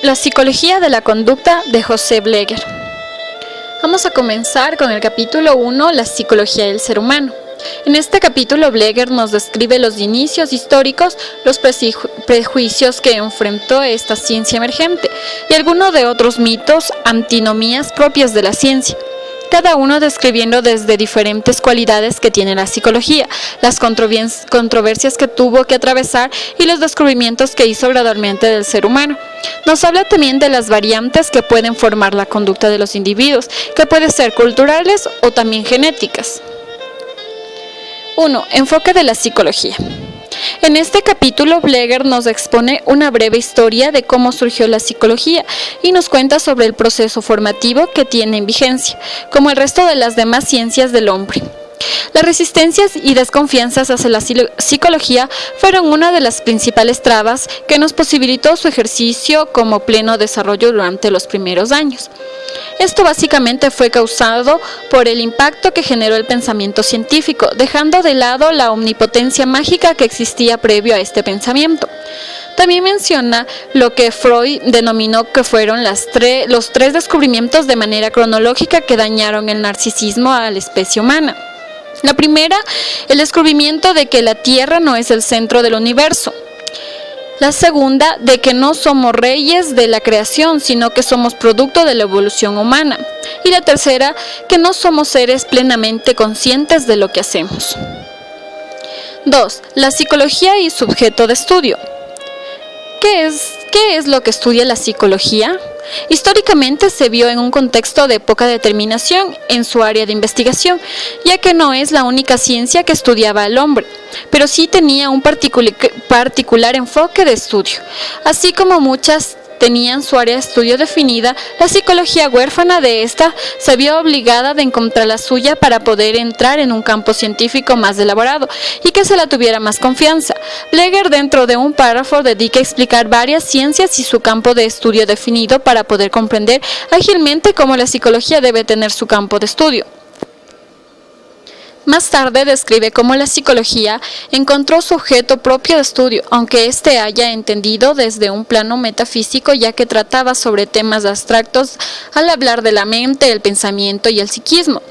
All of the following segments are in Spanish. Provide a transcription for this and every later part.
La psicología de la conducta de Joseph Bleger. Vamos a comenzar con el capítulo 1, la psicología del ser humano. En este capítulo Bleger nos describe los inicios históricos, los prejuicios que enfrentó esta ciencia emergente y algunos de otros mitos, antinomías propias de la ciencia. Cada uno describiendo desde diferentes cualidades que tiene la psicología, las controversias que tuvo que atravesar y los descubrimientos que hizo gradualmente del ser humano. Nos habla también de las variantes que pueden formar la conducta de los individuos, que pueden ser culturales o también genéticas. 1. Enfoque de la psicología. En este capítulo, Bleger nos expone una breve historia de cómo surgió la psicología y nos cuenta sobre el proceso formativo que tiene en vigencia, como el resto de las demás ciencias del hombre. Las resistencias y desconfianzas hacia la psicología fueron una de las principales trabas que nos posibilitó su ejercicio como pleno desarrollo durante los primeros años. Esto básicamente fue causado por el impacto que generó el pensamiento científico, dejando de lado la omnipotencia mágica que existía previo a este pensamiento. También menciona lo que Freud denominó que fueron los tres descubrimientos de manera cronológica que dañaron el narcisismo a la especie humana. La primera, el descubrimiento de que la Tierra no es el centro del universo. La segunda, de que no somos reyes de la creación, sino que somos producto de la evolución humana. Y la tercera, que no somos seres plenamente conscientes de lo que hacemos. 2. La psicología y su objeto de estudio. ¿Qué es lo que estudia la psicología? Históricamente se vio en un contexto de poca determinación en su área de investigación, ya que no es la única ciencia que estudiaba al hombre, pero sí tenía un particular enfoque de estudio. Así como muchas tenían su área de estudio definida, la psicología huérfana de esta se vio obligada de encontrar la suya para poder entrar en un campo científico más elaborado y que se la tuviera más confianza. Bleger, dentro de un párrafo, dedica a explicar varias ciencias y su campo de estudio definido para poder comprender ágilmente cómo la psicología debe tener su campo de estudio. Más tarde describe cómo la psicología encontró su objeto propio de estudio, aunque éste haya entendido desde un plano metafísico, ya que trataba sobre temas abstractos al hablar de la mente, el pensamiento y el psiquismo.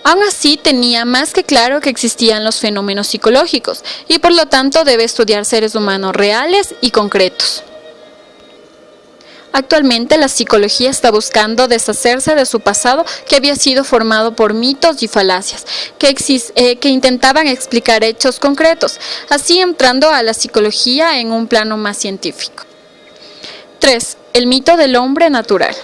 Aún así, tenía más que claro que existían los fenómenos psicológicos y por lo tanto debe estudiar seres humanos reales y concretos. Actualmente la psicología está buscando deshacerse de su pasado que había sido formado por mitos y falacias que intentaban explicar hechos concretos, así entrando a la psicología en un plano más científico. 3. El mito del hombre natural.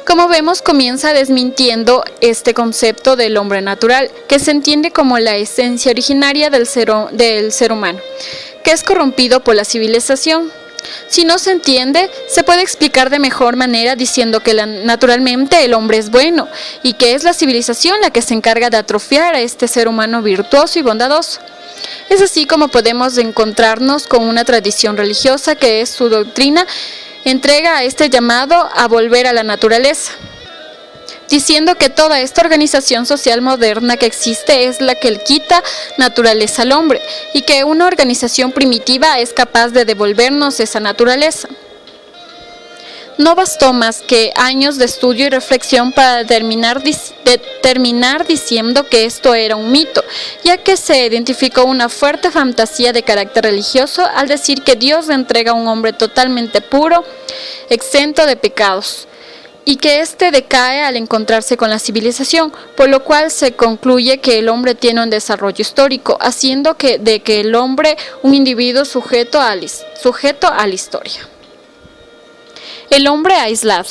Como vemos, comienza desmintiendo este concepto del hombre natural, que se entiende como la esencia originaria del ser humano, que es corrompido por la civilización. Si no se entiende, se puede explicar de mejor manera diciendo que naturalmente el hombre es bueno y que es la civilización la que se encarga de atrofiar a este ser humano virtuoso y bondadoso. Es así como podemos encontrarnos con una tradición religiosa que es su doctrina entrega a este llamado a volver a la naturaleza, diciendo que toda esta organización social moderna que existe es la que le quita naturaleza al hombre y que una organización primitiva es capaz de devolvernos esa naturaleza. No bastó más que años de estudio y reflexión para terminar diciendo que esto era un mito, ya que se identificó una fuerte fantasía de carácter religioso al decir que Dios le entrega a un hombre totalmente puro, exento de pecados, y que éste decae al encontrarse con la civilización, por lo cual se concluye que el hombre tiene un desarrollo histórico, haciendo de que el hombre un individuo sujeto a la historia. El hombre aislado.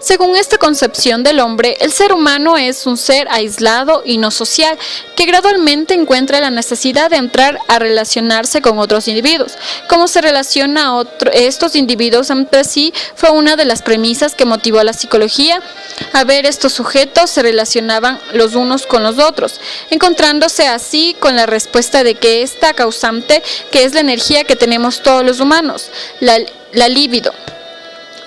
Según esta concepción del hombre, el ser humano es un ser aislado y no social, que gradualmente encuentra la necesidad de entrar a relacionarse con otros individuos. Cómo se relaciona estos individuos entre sí fue una de las premisas que motivó a la psicología a ver estos sujetos se relacionaban los unos con los otros, encontrándose así con la respuesta de que esta causante, que es la energía que tenemos todos los humanos, la libido.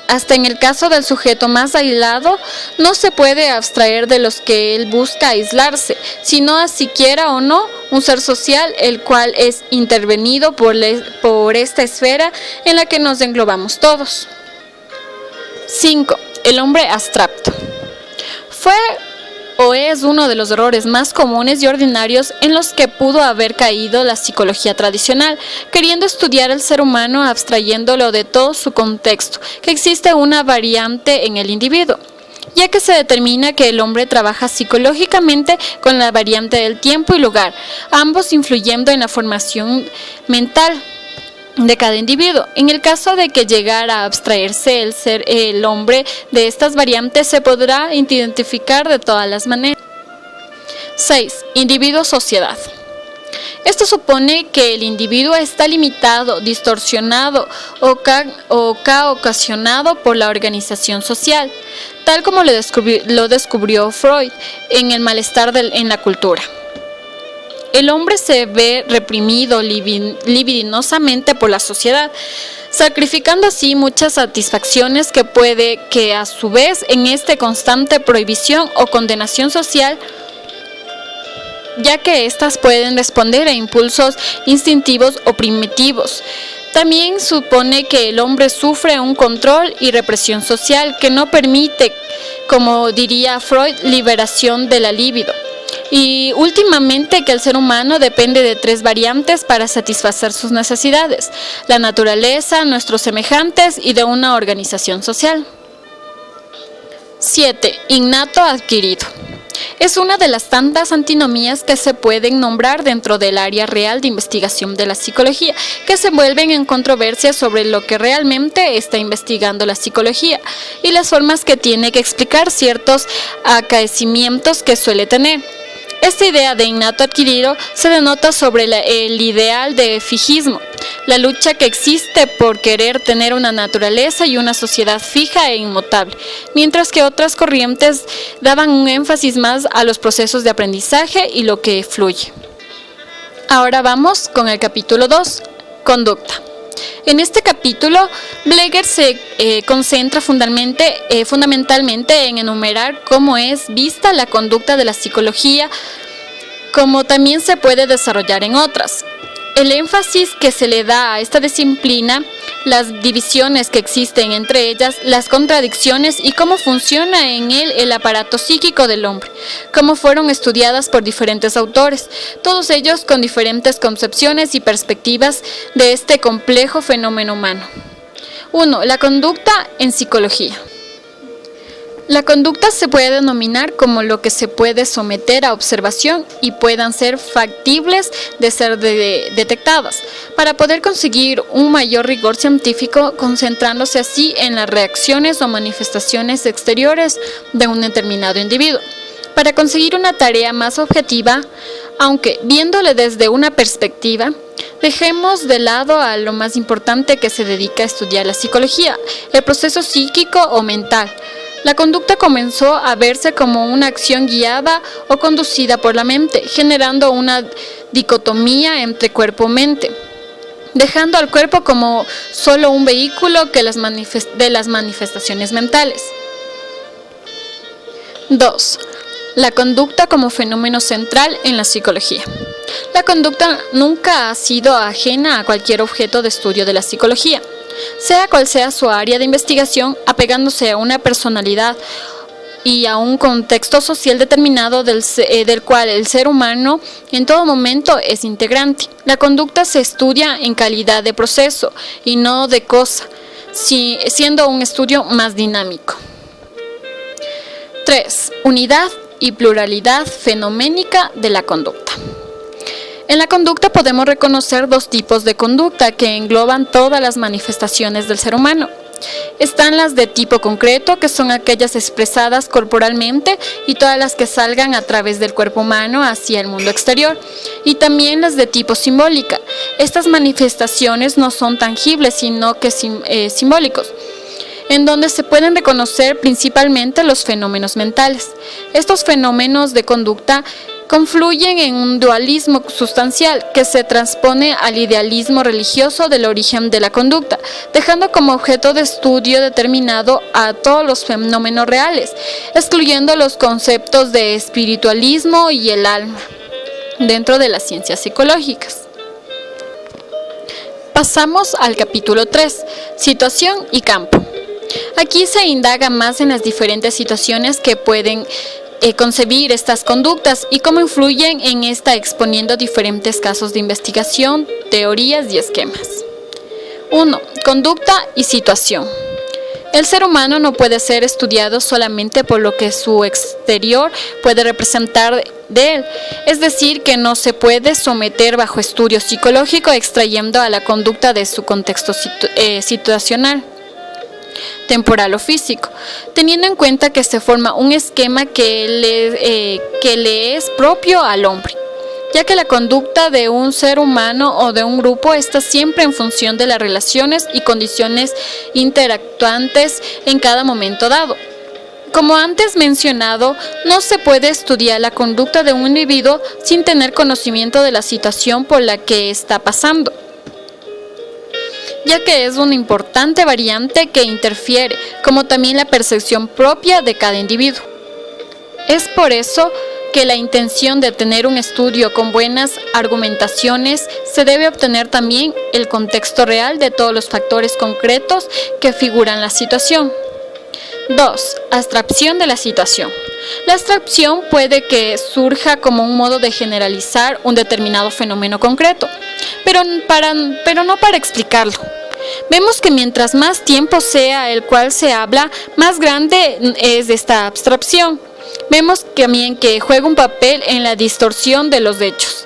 hasta en el caso del sujeto más aislado, no se puede abstraer de los que él busca aislarse, sino a siquiera o no un ser social, el cual es intervenido por esta esfera en la que nos englobamos todos. 5. El hombre abstracto. Fue o es uno de los errores más comunes y ordinarios en los que pudo haber caído la psicología tradicional, queriendo estudiar al ser humano abstrayéndolo de todo su contexto, que existe una variante en el individuo, ya que se determina que el hombre trabaja psicológicamente con la variante del tiempo y lugar, ambos influyendo en la formación mental de cada individuo. En el caso de que llegara a abstraerse el hombre de estas variantes, se podrá identificar de todas las maneras. 6. Individuo-sociedad. Esto supone que el individuo está limitado, distorsionado o ocasionado por la organización social, tal como lo descubrió Freud en El malestar en la cultura. El hombre se ve reprimido libidinosamente por la sociedad, sacrificando así muchas satisfacciones que puede que a su vez en esta constante prohibición o condenación social, ya que éstas pueden responder a impulsos instintivos o primitivos. También supone que el hombre sufre un control y represión social que no permite, como diría Freud, liberación de la libido. Y últimamente que el ser humano depende de 3 variantes para satisfacer sus necesidades: la naturaleza, nuestros semejantes y de una organización social. 7. Innato adquirido. Es una de las tantas antinomías que se pueden nombrar dentro del área real de investigación de la psicología, que se envuelven en controversias sobre lo que realmente está investigando la psicología y las formas que tiene que explicar ciertos acaecimientos que suele tener. Esta idea de innato adquirido se denota sobre el ideal de fijismo, la lucha que existe por querer tener una naturaleza y una sociedad fija e inmutable, mientras que otras corrientes daban un énfasis más a los procesos de aprendizaje y lo que fluye. Ahora vamos con el capítulo 2, conducta. En este capítulo, Bleger se concentra fundamentalmente en enumerar cómo es vista la conducta de la psicología, como también se puede desarrollar en otras. El énfasis que se le da a esta disciplina, las divisiones que existen entre ellas, las contradicciones y cómo funciona en él el aparato psíquico del hombre, cómo fueron estudiadas por diferentes autores, todos ellos con diferentes concepciones y perspectivas de este complejo fenómeno humano. 1. La conducta en psicología. La conducta se puede denominar como lo que se puede someter a observación y puedan ser factibles de ser detectadas, para poder conseguir un mayor rigor científico, concentrándose así en las reacciones o manifestaciones exteriores de un determinado individuo. Para conseguir una tarea más objetiva, aunque viéndole desde una perspectiva, dejemos de lado a lo más importante que se dedica a estudiar la psicología, el proceso psíquico o mental. La conducta comenzó a verse como una acción guiada o conducida por la mente, generando una dicotomía entre cuerpo-mente, dejando al cuerpo como solo un vehículo de las manifestaciones mentales. 2. La conducta como fenómeno central en la psicología. La conducta nunca ha sido ajena a cualquier objeto de estudio de la psicología, sea cual sea su área de investigación, apegándose a una personalidad y a un contexto social determinado del cual el ser humano en todo momento es integrante. La conducta se estudia en calidad de proceso y no de cosa, siendo un estudio más dinámico. 3. Unidad y pluralidad fenoménica de la conducta. En la conducta podemos reconocer 2 tipos de conducta que engloban todas las manifestaciones del ser humano. Están las de tipo concreto, que son aquellas expresadas corporalmente y todas las que salgan a través del cuerpo humano hacia el mundo exterior, y también las de tipo simbólica. Estas manifestaciones no son tangibles, sino que simbólicos, en donde se pueden reconocer principalmente los fenómenos mentales. Estos fenómenos de conducta confluyen en un dualismo sustancial que se transpone al idealismo religioso del origen de la conducta, dejando como objeto de estudio determinado a todos los fenómenos reales, excluyendo los conceptos de espiritualismo y el alma dentro de las ciencias psicológicas. Pasamos al capítulo 3, situación y campo. Aquí se indaga más en las diferentes situaciones que pueden concebir estas conductas y cómo influyen en esta, exponiendo diferentes casos de investigación, teorías y esquemas. 1. Conducta y situación. El ser humano no puede ser estudiado solamente por lo que su exterior puede representar de él, es decir, que no se puede someter bajo estudio psicológico extrayendo a la conducta de su contexto situacional, temporal o físico, teniendo en cuenta que se forma un esquema que le es propio al hombre, ya que la conducta de un ser humano o de un grupo está siempre en función de las relaciones y condiciones interactuantes en cada momento dado. Como antes mencionado, no se puede estudiar la conducta de un individuo sin tener conocimiento de la situación por la que está pasando, ya que es una importante variante que interfiere, como también la percepción propia de cada individuo. Es por eso que la intención de tener un estudio con buenas argumentaciones se debe obtener también el contexto real de todos los factores concretos que figuran la situación. 2. Abstracción de la situación. La abstracción puede que surja como un modo de generalizar un determinado fenómeno concreto, pero no para explicarlo. Vemos que mientras más tiempo sea el cual se habla, más grande es esta abstracción. Vemos también que juega un papel en la distorsión de los hechos.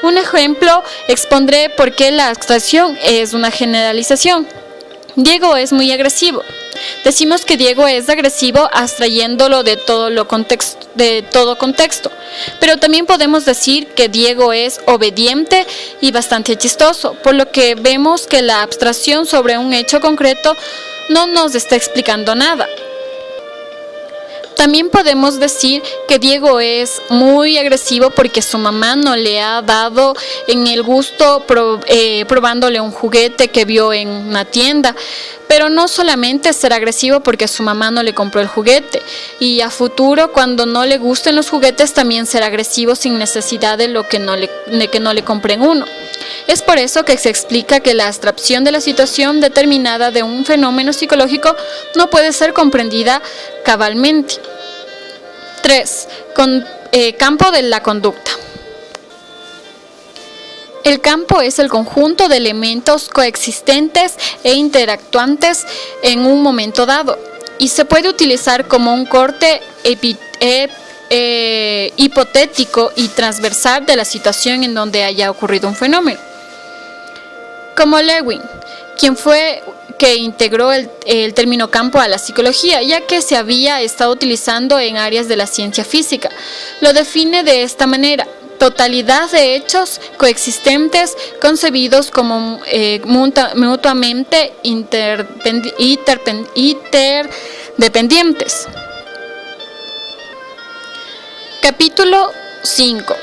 Un ejemplo, expondré por qué la abstracción es una generalización. Diego es muy agresivo. Decimos que Diego es agresivo abstrayéndolo de todo contexto, pero también podemos decir que Diego es obediente y bastante chistoso, por lo que vemos que la abstracción sobre un hecho concreto no nos está explicando nada. También podemos decir que Diego es muy agresivo porque su mamá no le ha dado en el gusto probándole un juguete que vio en una tienda. Pero no solamente ser agresivo porque su mamá no le compró el juguete, y a futuro cuando no le gusten los juguetes también ser agresivo sin necesidad de que no le compren uno. Es por eso que se explica que la abstracción de la situación determinada de un fenómeno psicológico no puede ser comprendida cabalmente. 3. Campo de la conducta. El campo es el conjunto de elementos coexistentes e interactuantes en un momento dado, y se puede utilizar como un corte hipotético y transversal de la situación en donde haya ocurrido un fenómeno. Como Lewin, quien fue que integró el término campo a la psicología, ya que se había estado utilizando en áreas de la ciencia física. Lo define de esta manera: totalidad de hechos coexistentes concebidos como mutuamente interdependientes. Capítulo 5.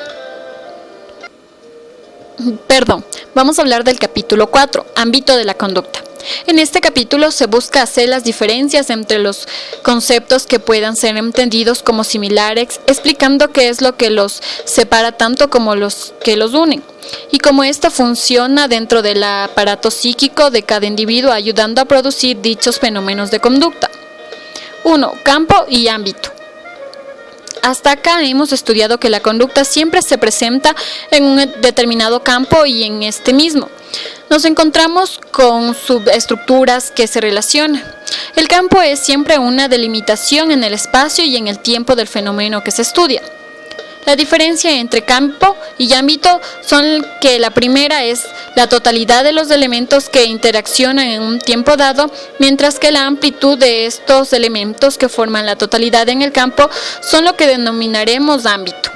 Vamos a hablar del capítulo 4, ámbito de la conducta. En este capítulo se busca hacer las diferencias entre los conceptos que puedan ser entendidos como similares, explicando qué es lo que los separa tanto como los que los unen, y cómo esto funciona dentro del aparato psíquico de cada individuo, ayudando a producir dichos fenómenos de conducta. 1. Campo y ámbito. Hasta acá hemos estudiado que la conducta siempre se presenta en un determinado campo y en este mismo nos encontramos con subestructuras que se relacionan. El campo es siempre una delimitación en el espacio y en el tiempo del fenómeno que se estudia. La diferencia entre campo y ámbito son que la primera es la totalidad de los elementos que interaccionan en un tiempo dado, mientras que la amplitud de estos elementos que forman la totalidad en el campo son lo que denominaremos ámbito.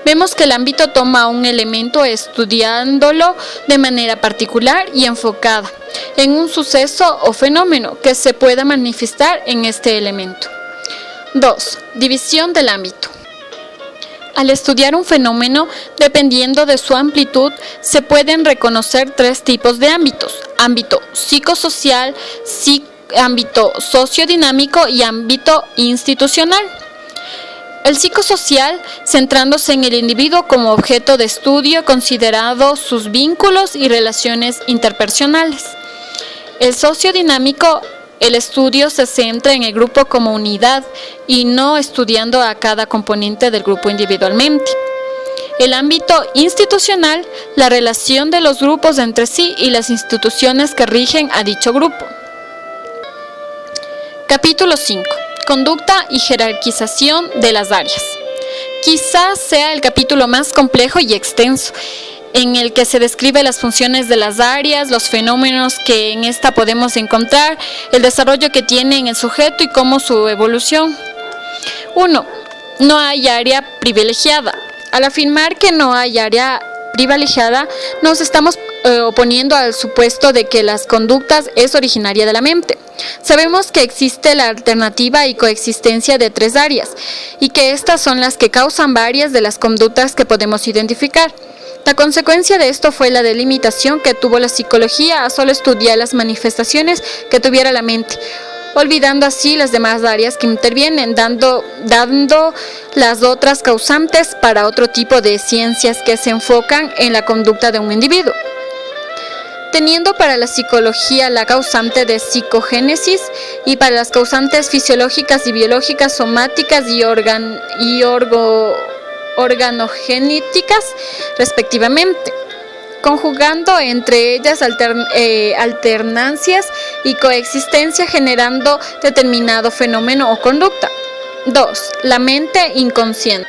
Vemos que el ámbito toma un elemento estudiándolo de manera particular y enfocada en un suceso o fenómeno que se pueda manifestar en este elemento. 2. División del ámbito. Al estudiar un fenómeno, dependiendo de su amplitud, se pueden reconocer tres tipos de ámbitos: ámbito psicosocial, ámbito sociodinámico y ámbito institucional. El psicosocial, centrándose en el individuo como objeto de estudio, considerando sus vínculos y relaciones interpersonales. El sociodinámico, el estudio se centra en el grupo como unidad y no estudiando a cada componente del grupo individualmente. El ámbito institucional, la relación de los grupos entre sí y las instituciones que rigen a dicho grupo. Capítulo 5. Conducta y jerarquización de las áreas. Quizás sea el capítulo más complejo y extenso, en el que se describe las funciones de las áreas, los fenómenos que en esta podemos encontrar, el desarrollo que tiene en el sujeto y cómo su evolución. 1. No hay área privilegiada. Al afirmar que no hay área privilegiada, nos estamos oponiendo al supuesto de que las conductas es originaria de la mente. Sabemos que existe la alternativa y coexistencia de tres áreas, y que estas son las que causan varias de las conductas que podemos identificar. La consecuencia de esto fue la delimitación que tuvo la psicología a solo estudiar las manifestaciones que tuviera la mente, olvidando así las demás áreas que intervienen, dando las otras causantes para otro tipo de ciencias que se enfocan en la conducta de un individuo. Teniendo para la psicología la causante de psicogénesis y para las causantes fisiológicas y biológicas, somáticas y organogenéticas, respectivamente, conjugando entre ellas alternancias y coexistencia, generando determinado fenómeno o conducta. 2. La mente inconsciente.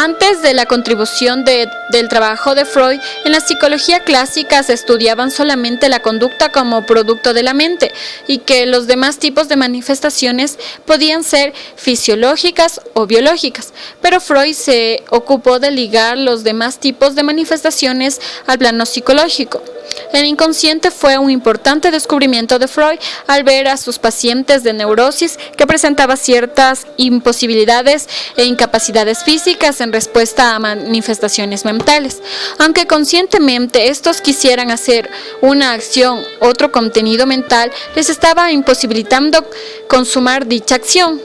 Antes de la contribución del trabajo de Freud, en la psicología clásica se estudiaban solamente la conducta como producto de la mente y que los demás tipos de manifestaciones podían ser fisiológicas o biológicas, pero Freud se ocupó de ligar los demás tipos de manifestaciones al plano psicológico. El inconsciente fue un importante descubrimiento de Freud al ver a sus pacientes de neurosis que presentaban ciertas imposibilidades e incapacidades físicas en respuesta a manifestaciones mentales. Aunque conscientemente estos quisieran hacer una acción, otro contenido mental les estaba imposibilitando consumar dicha acción.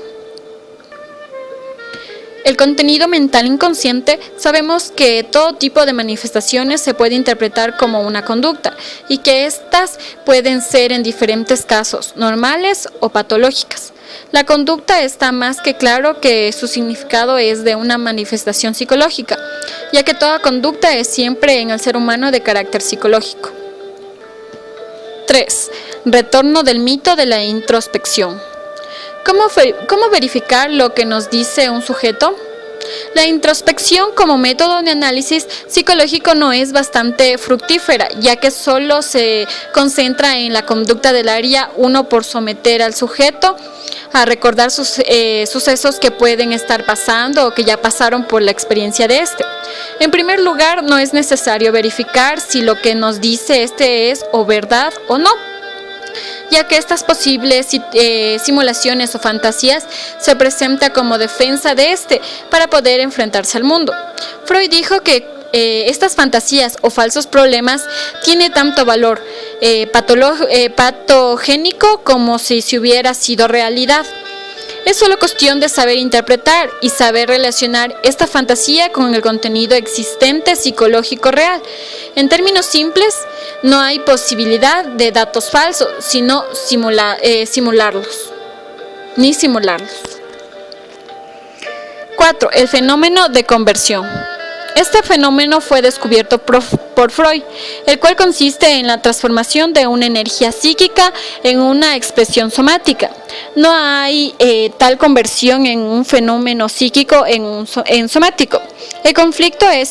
El contenido mental inconsciente, sabemos que todo tipo de manifestaciones se puede interpretar como una conducta y que éstas pueden ser en diferentes casos, normales o patológicas. La conducta está más que claro que su significado es de una manifestación psicológica, ya que toda conducta es siempre en el ser humano de carácter psicológico. 3. Retorno del mito de la introspección. ¿Cómo verificar lo que nos dice un sujeto? La introspección como método de análisis psicológico no es bastante fructífera, ya que solo se concentra en la conducta del área 1 por someter al sujeto a recordar sucesos que pueden estar pasando o que ya pasaron por la experiencia de este. En primer lugar, no es necesario verificar si lo que nos dice este es o verdad o no, ya que estas posibles simulaciones o fantasías se presentan como defensa de este para poder enfrentarse al mundo. Freud dijo que estas fantasías o falsos problemas tienen tanto valor patogénico como si hubiera sido realidad. Es solo cuestión de saber interpretar y saber relacionar esta fantasía con el contenido existente psicológico real. En términos simples, no hay posibilidad de datos falsos, sino simularlos. 4. El fenómeno de conversión. Este fenómeno fue descubierto por Freud, el cual consiste en la transformación de una energía psíquica en una expresión somática. No hay tal conversión en un fenómeno psíquico en somático. El conflicto es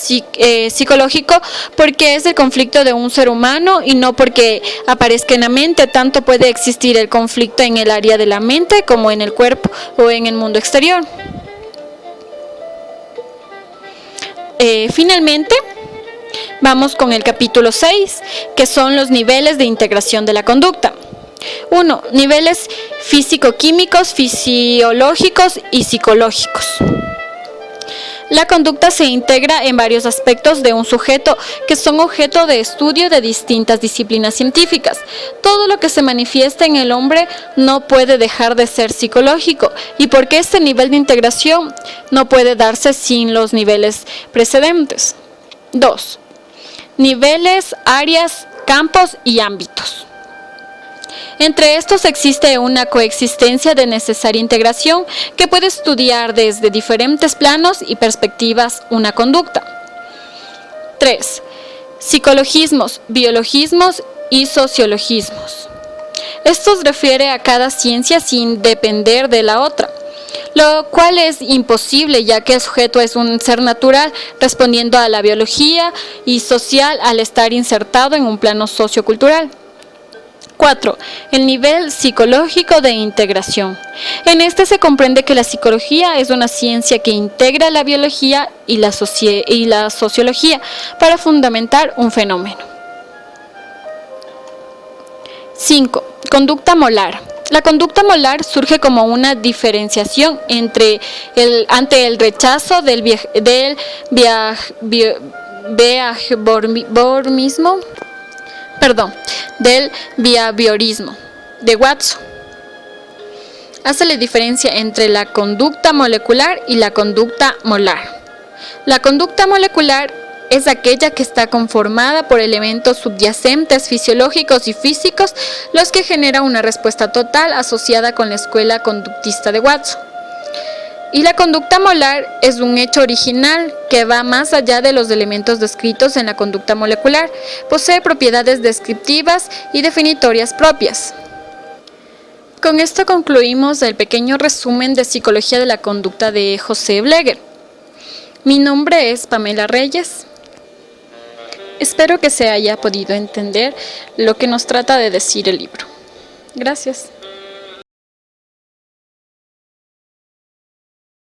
psicológico porque es el conflicto de un ser humano y no porque aparezca en la mente. Tanto puede existir el conflicto en el área de la mente como en el cuerpo o en el mundo exterior. Finalmente, vamos con el capítulo 6, que son los niveles de integración de la conducta. 1. Niveles físico-químicos, fisiológicos y psicológicos. La conducta se integra en varios aspectos de un sujeto que son objeto de estudio de distintas disciplinas científicas. Todo lo que se manifiesta en el hombre no puede dejar de ser psicológico, y porque este nivel de integración no puede darse sin los niveles precedentes. 2. Niveles, áreas, campos y ámbitos. Entre estos existe una coexistencia de necesaria integración que puede estudiar desde diferentes planos y perspectivas una conducta. 3. Psicologismos, biologismos y sociologismos. Esto se refiere a cada ciencia sin depender de la otra, lo cual es imposible ya que el sujeto es un ser natural respondiendo a la biología y social al estar insertado en un plano sociocultural. 4. El nivel psicológico de integración. En este se comprende que la psicología es una ciencia que integra la biología y la sociología para fundamentar un fenómeno. 5. Conducta molar. La conducta molar surge como una diferenciación ante el rechazo del behaviorismo de Watson. Hace la diferencia entre la conducta molecular y la conducta molar. La conducta molecular es aquella que está conformada por elementos subyacentes fisiológicos y físicos, los que generan una respuesta total asociada con la escuela conductista de Watson. Y la conducta molar es un hecho original que va más allá de los elementos descritos en la conducta molecular. Posee propiedades descriptivas y definitorias propias. Con esto concluimos el pequeño resumen de Psicología de la Conducta de José Bleger. Mi nombre es Pamela Reyes. Espero que se haya podido entender lo que nos trata de decir el libro. Gracias.